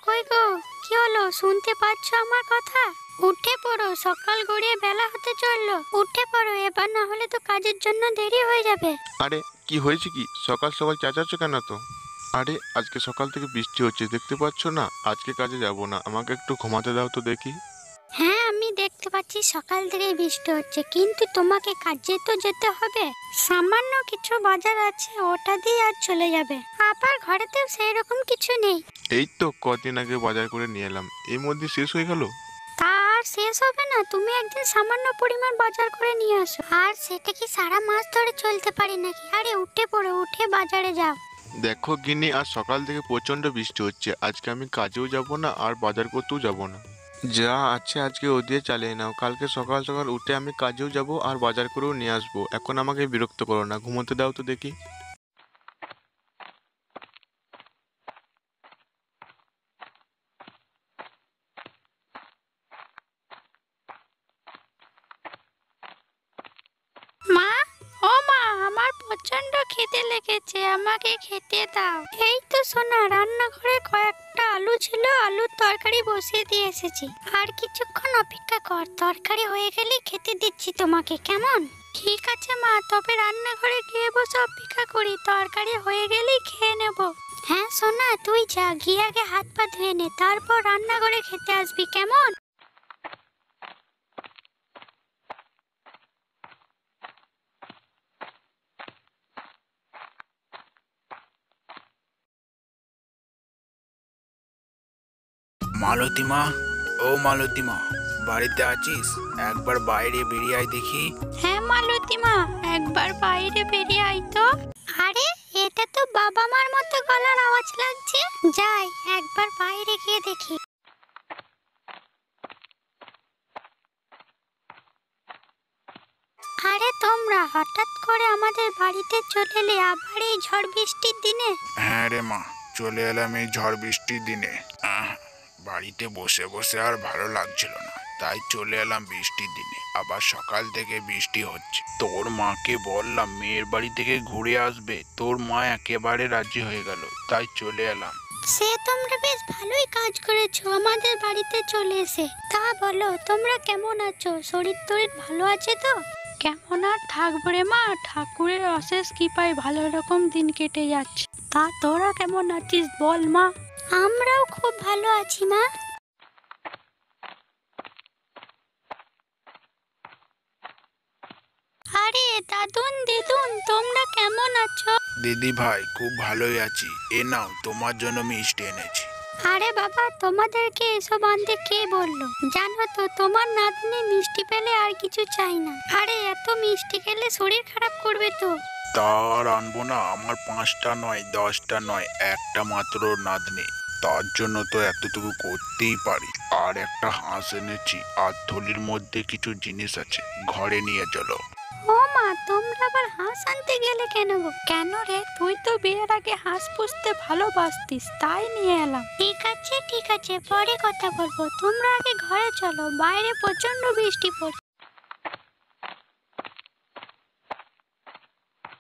কই গো, কি হলো? শুনতে পাচ্ছ আমার কথা? উঠে পড়ো, সকাল গড়িয়ে বেলা হতে চললো। উঠে পড়ো এবার, না হলে তো কাজের জন্য দেরি হয়ে যাবে। আরে কি হয়েছে কি? সকাল সকাল চেঁচাচ্ছ কেন তো? আরে আজকে সকাল থেকে বৃষ্টি হচ্ছে, দেখতে পাচ্ছ না? আজকে কাজে যাব না, আমাকে একটু ঘুমাতে দাও তো দেখি। হ্যাঁ, আমি দেখতে পাচ্ছি সকাল থেকে বৃষ্টি হচ্ছে, কিন্তু তোমাকে কাজে তো যেতে হবে। সামান্য কিছু বাজার আছে, ওটা দিয়ে আজ চলে যাবে। আবার ঘরেতেও সেই রকম কিছু নেই। এই তো কদিন আগে বাজার করে নিয়ে এলাম, এর মধ্যে শেষ হয়ে গেল। তা আর শেষ হবে না? তুমি একদিন সামান্য পরিমাণ বাজার করে নিয়ে আসো, আর সেটা কি সারা মাস ধরে চলতে পারে নাকি? আরে উঠে পড়ো, উঠে বাজারে যাও। দেখো গিন্নি, আজ সকাল থেকে প্রচন্ড বৃষ্টি হচ্ছে, আজকে আমি কাজেও যাব না আর বাজার করতেও যাব না। যা আছে আজকে ও দিয়ে চালিয়ে নাও, কালকে সকাল সকাল উঠে আমি কাজেও যাব আর বাজার করেও নিয়ে আসবো। এখন আমাকে বিরক্ত করো না, ঘুমোতে দাও তো দেখি। মা, ও মা, আমার প্রচন্ড খিদে লেগেছে, আমাকে খেতে দাও। এই তো সোনা, রান্নাঘরে কয়েকটা আলু ছিল, আলুর তরকারি বসিয়ে দিয়ে এসেছি। আর কিছুক্ষণ অপেক্ষা কর, তরকারি হয়ে গেলে খেতে দিচ্ছি তোমাকে, কেমন? ঠিক আছে মা, তবে রান্নাঘরে গিয়ে বসে অপেক্ষা করি, তরকারি হয়ে গেলেই খেয়ে নেব। হ্যাঁ সোনা, তুই যা, গিয়ে আগে হাত পা ধুয়ে নে, তারপর রান্নাঘরে খেতে আসবি, কেমন? মালতীমা, ও মালতীমা, বাড়িতে আছিস? একবার বাইরে বেরিয়ে আয় দেখি। হ্যাঁ মালতীমা, একবার বাইরে বেরিয়ে আয় তো। আরে, এটা তো বাবা মার মতো গলার আওয়াজ লাগছে। যাই একবার বাইরে গিয়ে দেখি। আরে তোমরা হঠাৎ করে আমাদের বাড়িতে চলে এলে, আবার এই ঝড় বৃষ্টির দিনে? হ্যাঁ রে মা, চলে এলাম এই ঝড় বৃষ্টির দিনে। বাড়িতে বসে বসে আর ভালো লাগছিল না, তাই চলে এলাম বৃষ্টির দিনে। আবার সকাল থেকে বৃষ্টি হচ্ছে। তোর মাকে বললাম মেয়ের বাড়ি থেকে ঘুরে আসবে, তোর মা একেবারে রাজি হয়ে গেল, তাই চলে এলাম। সে তোমরা বেশ ভালোই কাজ করেছো আমাদের বাড়িতে চলে এসে। তা বলো, তোমরা কেমন আছো? শরীর টরীর ভালো আছে তো? কেমন আর থাকবো রে মা, ঠাকুরের অশেষ কৃপায় ভালো রকম দিন কেটে যাচ্ছে। তা তোরা কেমন আছিস বল মা? আমরাও খুব ভালো আছি মা। আরে দাদুন দিদুন, তোমরা কেমন আছো? দিদি ভাই, খুব ভালোই আছি। এ নাও, তোমার জন্য মিষ্টি এনেছি। আরে বাবা, তোমাদেরকে এসব আনতে কে বললো? জানো তো, তোমার নাতনি মিষ্টি পেলে আর কিছু চাই না। আরে এত মিষ্টি খেলে শরীর খারাপ করবে তো। তার আনবো না? আমার 5টা নয়, 10টা নয়, একটা মাত্র নাতনি, তার জন্য তো এতটুকু করতেই পারি। আর একটা হাঁস এনেছি, আর থলির মধ্যে কিছু জিনিস আছে, ঘরে নিয়ে চলো। ও মা, তোমরা আবার হাঁস আনতে গেলে কেন গো? কেন রে, তুই তো বিয়ের আগে হাঁস পুষতে ভালোবাসতিস, তাই নিয়ে এলাম। ঠিক আছে ঠিক আছে, পরে কথা বলবো। তোমরা আগে ঘরে চলো, বাইরে প্রচন্ড বৃষ্টি পড়ছে।